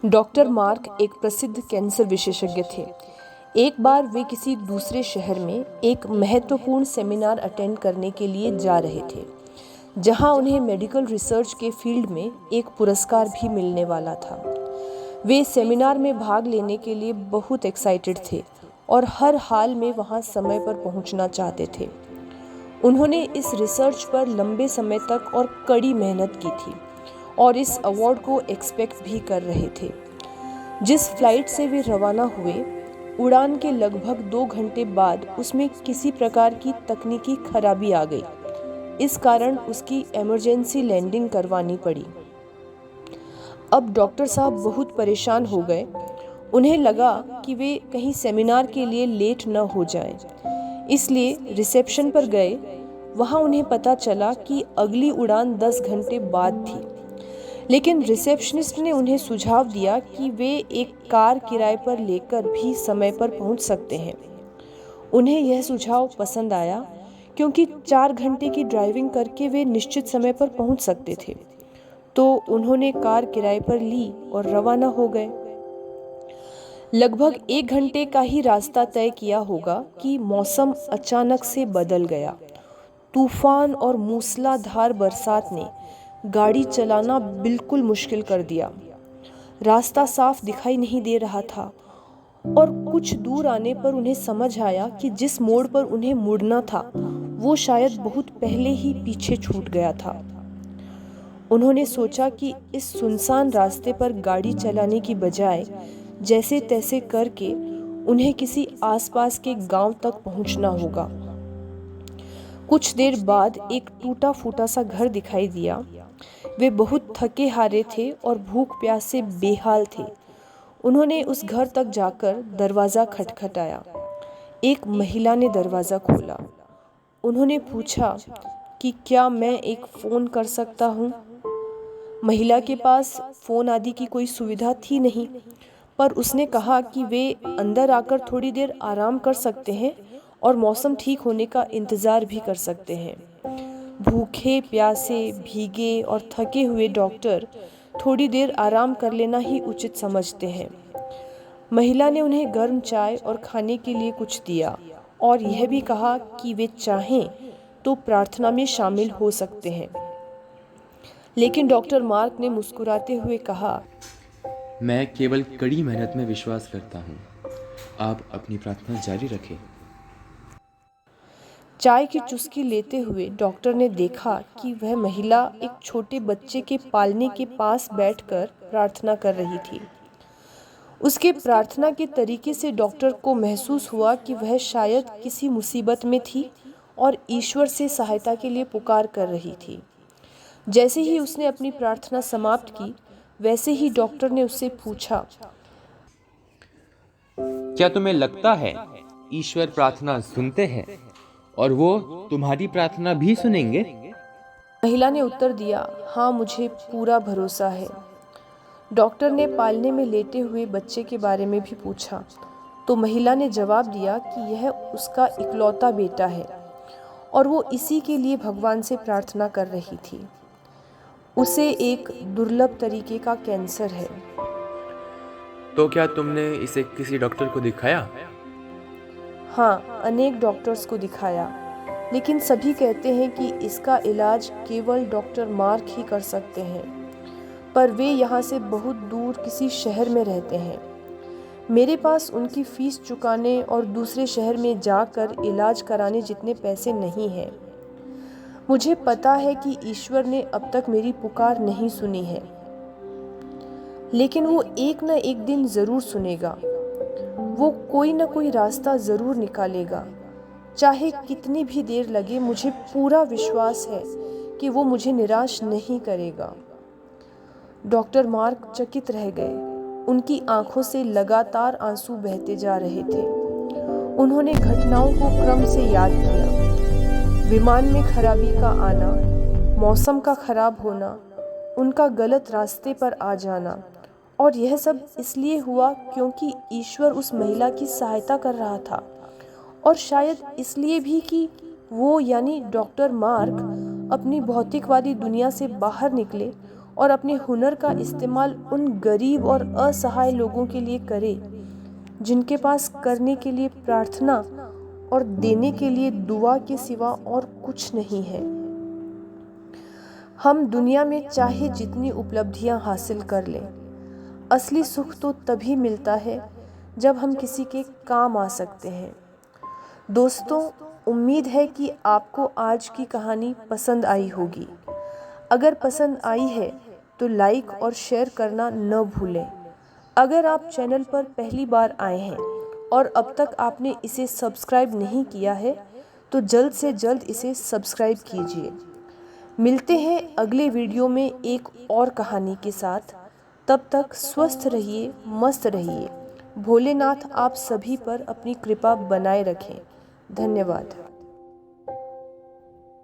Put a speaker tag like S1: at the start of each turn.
S1: Doctor mark एक प्रसिद्ध cancer विशेषज्ञ थे। एक बार वे किसी दूसरे शहर में एक महत्वपूर्ण सेमिनार अटेंड करने के लिए जा रहे थे, जहां उन्हें मेडिकल रिसर्च के फील्ड में एक पुरस्कार भी मिलने वाला था। वे सेमिनार में भाग लेने के लिए बहुत एक्साइटेड थे और हर हाल में वहां समय पर पहुंचना चाहते थे। उन्होंने इस रिसर्च पर लंबे समय तक और कड़ी मेहनत की थी और इस अवार्ड को एक्सपेक्ट भी कर रहे थे। जिस फ्लाइट से वे रवाना हुए, उड़ान के लगभग 2 घंटे बाद उसमें किसी प्रकार की तकनीकी खराबी आ गई। इस कारण उसकी इमरजेंसी लैंडिंग करवानी पड़ी। अब डॉक्टर साहब बहुत परेशान हो गए। उन्हें लगा कि वे कहीं सेमिनार के लिए लेट न हो जाएं। इसलिए रिसेप्शन पर गए। वहां उन्हें पता चला कि अगली उड़ान 10 घंटे बाद थी, लेकिन रिसेप्शनिस्ट ने उन्हें सुझाव दिया कि वे एक कार किराए पर लेकर भी समय पर पहुंच सकते हैं। उन्हें यह सुझाव पसंद आया, क्योंकि 4 घंटे की ड्राइविंग करके वे निश्चित समय पर पहुंच सकते थे। तो उन्होंने कार किराए पर ली और रवाना हो गए। लगभग 1 घंटे का ही रास्ता तय किया होगा कि मौसम अचानक से बदल गया। तूफान और मूसलाधार बरसात ने गाड़ी चलाना बिल्कुल मुश्किल कर दिया। रास्ता साफ दिखाई नहीं दे रहा था और कुछ दूर आने पर उन्हें समझ आया कि जिस मोड़ पर उन्हें मुड़ना था, वो शायद बहुत पहले ही पीछे छूट गया था। उन्होंने सोचा कि इस सुनसान रास्ते पर गाड़ी चलाने की बजाय जैसे तैसे करके उन्हें किसी आसपास के गांव तक पहुंचना होगा। कुछ देर बाद एक टूटा फूटा सा घर दिखाई दिया। वे बहुत थके हारे थे और भूख प्यास से बेहाल थे। उन्होंने उस घर तक जाकर दरवाज़ा खटखटाया। एक महिला ने दरवाज़ा खोला। उन्होंने पूछा कि क्या मैं एक फ़ोन कर सकता हूँ। महिला के पास फ़ोन आदि की कोई सुविधा थी नहीं, पर उसने कहा कि वे अंदर आकर थोड़ी देर आराम कर सकते हैं और मौसम ठीक होने का इंतज़ार भी कर सकते हैं। भूखे प्यासे भीगे और थके हुए डॉक्टर थोड़ी देर आराम कर लेना ही उचित समझते हैं। महिला ने उन्हें गर्म चाय और खाने के लिए कुछ दिया और यह भी कहा कि वे चाहें तो प्रार्थना में शामिल हो सकते हैं। लेकिन डॉक्टर मार्क ने मुस्कुराते हुए कहा,
S2: मैं केवल कड़ी मेहनत में विश्वास करता हूँ। आप अपनी प्रार्थना जारी रखें।
S1: चाय की चुस्की लेते हुए डॉक्टर ने देखा कि वह महिला एक छोटे बच्चे के पालने के पास बैठकर प्रार्थना कर रही थी। उसके प्रार्थना के तरीके से डॉक्टर को महसूस हुआ कि वह शायद किसी मुसीबत में थी और ईश्वर से सहायता के लिए पुकार कर रही थी। जैसे ही उसने अपनी प्रार्थना समाप्त की, वैसे ही डॉक्टर ने उससे पूछा,
S2: क्या तुम्हें लगता है ईश्वर प्रार्थना सुनते हैं और वो तुम्हारी प्रार्थना भी सुनेंगे?
S1: महिला ने उत्तर दिया, हाँ, मुझे पूरा भरोसा है। डॉक्टर ने पालने में लेटे हुए बच्चे के बारे में भी पूछा, तो महिला ने जवाब दिया कि यह उसका इकलौता बेटा है और वो इसी के लिए भगवान से प्रार्थना कर रही थी। उसे एक दुर्लभ तरीके का कैंसर है।
S2: तो क्या तुमने इसे किसी डॉक्टर को दिखाया?
S1: हाँ, अनेक डॉक्टर्स को दिखाया, लेकिन सभी कहते हैं कि इसका इलाज केवल डॉक्टर मार्क ही कर सकते हैं, पर वे यहाँ से बहुत दूर किसी शहर में रहते हैं। मेरे पास उनकी फीस चुकाने और दूसरे शहर में जाकर इलाज कराने जितने पैसे नहीं हैं। मुझे पता है कि ईश्वर ने अब तक मेरी पुकार नहीं सुनी है, लेकिन वो एक न एक दिन ज़रूर सुनेगा। वो कोई न कोई रास्ता ज़रूर निकालेगा। चाहे कितनी भी देर लगे, मुझे पूरा विश्वास है कि वो मुझे निराश नहीं करेगा। डॉक्टर मार्क चकित रह गए। उनकी आंखों से लगातार आंसू बहते जा रहे थे। उन्होंने घटनाओं को क्रम से याद किया। विमान में खराबी का आना, मौसम का खराब होना, उनका गलत रास्ते पर आ जाना, और यह सब इसलिए हुआ क्योंकि ईश्वर उस महिला की सहायता कर रहा था, और शायद इसलिए भी कि वो यानी डॉक्टर मार्क अपनी भौतिकवादी दुनिया से बाहर निकले और अपने हुनर का इस्तेमाल उन गरीब और असहाय लोगों के लिए करें जिनके पास करने के लिए प्रार्थना और देने के लिए दुआ के सिवा और कुछ नहीं है। हम दुनिया में चाहे जितनी उपलब्धियां हासिल कर लें, असली सुख तो तभी मिलता है जब हम किसी के काम आ सकते हैं। दोस्तों, उम्मीद है कि आपको आज की कहानी पसंद आई होगी। अगर पसंद आई है तो लाइक और शेयर करना न भूलें। अगर आप चैनल पर पहली बार आए हैं और अब तक आपने इसे सब्सक्राइब नहीं किया है तो जल्द से जल्द इसे सब्सक्राइब कीजिए। मिलते हैं अगले वीडियो में एक और कहानी के साथ। तब तक स्वस्थ रहिए, मस्त रहिए। भोलेनाथ आप सभी पर अपनी कृपा बनाए रखें। धन्यवाद।